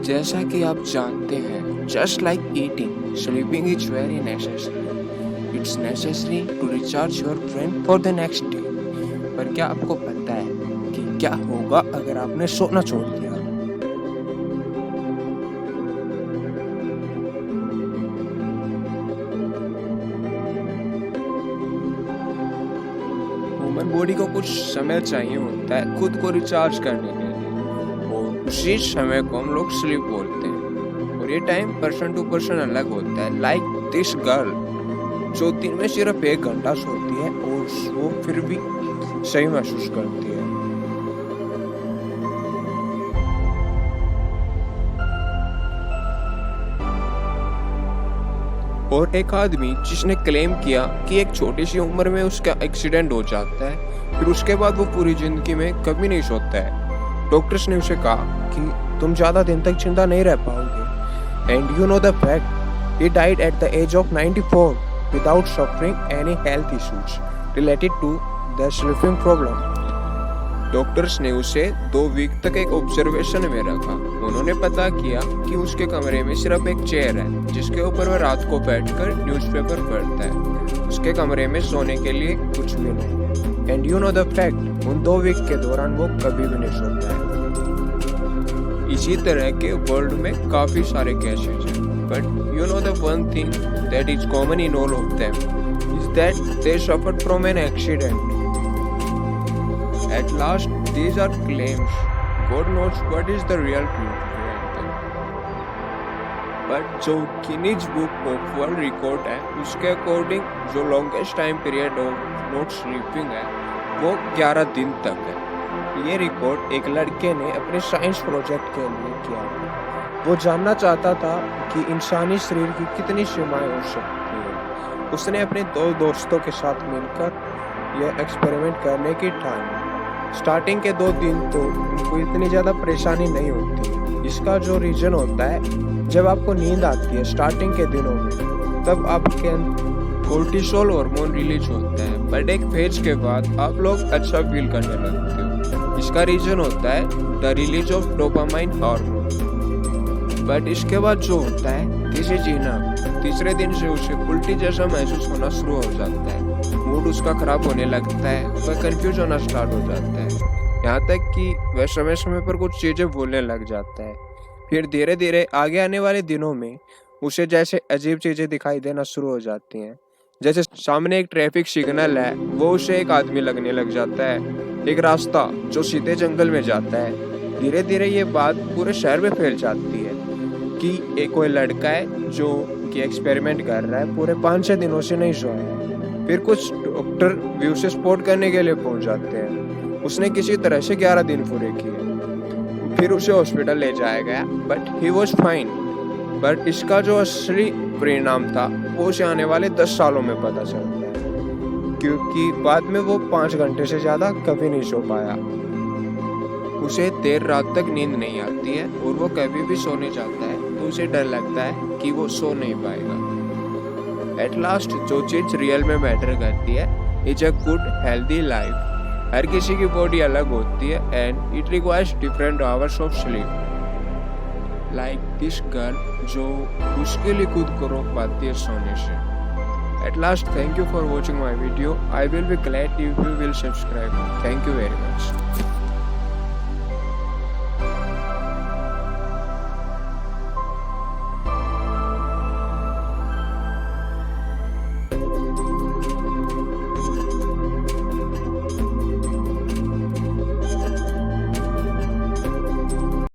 जैसा कि आप जानते हैं, just like eating, sleeping is very necessary. It's necessary to recharge your brain for the next day. पर क्या आपको पता है कि क्या होगा अगर आपने सोना छोड़ दिया? ह्यूमन बॉडी को कुछ समय चाहिए होता है खुद को रिचार्ज करने के लिए, और उसी समय को हम लोग स्लीप बोलते हैं। और ये टाइम पर्सन टू पर्सन अलग होता है। लाइक दिस गर्ल जो दिन में सिर्फ 1 घंटा सोती है और वो फिर भी सही महसूस करती है। और एक आदमी जिसने क्लेम किया कि एक छोटी सी उम्र में उसका एक्सीडेंट हो जाता है, फिर उसके बाद वो पूरी जिंदगी में कभी नहीं सोता है। डॉक्टर्स ने उसे कहा कि तुम ज्यादा दिन तक जिंदा नहीं रह पाओगे। And you know the fact, he died at the age of 94 without suffering any health issues related to the sleeping problem. Doctors ने उसे 2 वीक तक एक ऑब्जर्वेशन में रखा। उन्होंने पता किया कि उसके कमरे में सिर्फ एक चेयर है जिसके ऊपर वह रात को बैठकर न्यूज़पेपर पढ़ता है। उसके कमरे में सोने के लिए कुछ भी नहीं है। And you know the fact, उन 2 वीक के दौरान वो कभी भी नहीं सोता है। इसी तरह के वर्ल्ड में काफी सारे केसेस हैं, but you know the one thing that is common in all of them is that they suffered from an accident. At last, these are claims. God knows what is the real truth behind them. But जो Guinness book of world record है, उसके according जो longest time period of not sleeping है वो 11 दिन तक है। ये रिकॉर्ड एक लड़के ने अपने साइंस प्रोजेक्ट के लिए किया। वो जानना चाहता था कि इंसानी शरीर की कितनी सीमाएं हो सकती है। उसने अपने 2 दोस्तों के साथ मिलकर यह एक्सपेरिमेंट करने की ठानी। स्टार्टिंग के 2 दिन तो उनको इतनी ज़्यादा परेशानी नहीं होती। इसका जो रीजन होता है, जब आपको नींद आती है स्टार्टिंग के दिनों में, तब आपके कोर्टिसोल हार्मोन रिलीज होता है। बट एक फेज के बाद आप लोग अच्छा फील करने लगते हो। इसका रीजन होता है the release of dopamine hormone. But इसके बाद जो होता है, तीसरे दिन से उसे उल्टी जैसा महसूस होना शुरू हो जाता है। मूड उसका खराब होने लगता है, वह कंफ्यूज होना स्टार्ट हो जाता है, यहाँ तक कि वह समय समय पर कुछ चीजें भूलने लग जाता है। फिर धीरे धीरे आगे आने वाले दिनों में उसे जैसे अजीब चीजें दिखाई देना शुरू हो जाती हैं। जैसे सामने एक ट्रैफिक सिग्नल है, वो उसे एक आदमी लगने लग जाता है, एक रास्ता जो सीधे जंगल में जाता है। धीरे धीरे ये बात पूरे शहर में फैल जाती है कि एक कोई लड़का है जो कि एक्सपेरिमेंट कर रहा है, पूरे 5-6 दिनों से नहीं सोया है। फिर कुछ डॉक्टर भी उसे स्पॉट करने के लिए पहुंच जाते हैं। उसने किसी तरह से 11 दिन पूरे किए। फिर उसे हॉस्पिटल ले जाया गया, but he was fine. But इसका जो असली परिणाम था वो उसे आने वाले 10 सालों में पता चलता है, क्योंकि बाद में वो 5 घंटे से ज्यादा कभी नहीं सो पाया। उसे देर रात तक नींद नहीं आती है और वो कभी भी सोने जाता है तो उसे डर लगता है कि वो सो नहीं पाएगा। एट लास्ट जो चीज रियल में मैटर करती है is a good healthy life. हर किसी की बॉडी अलग होती है and it requires different hours of sleep. Like this girl जो उसके लिए खुद को रोक पाती है सोने से। At last, thank you for watching my video. I will be glad if you will subscribe. Thank you very much.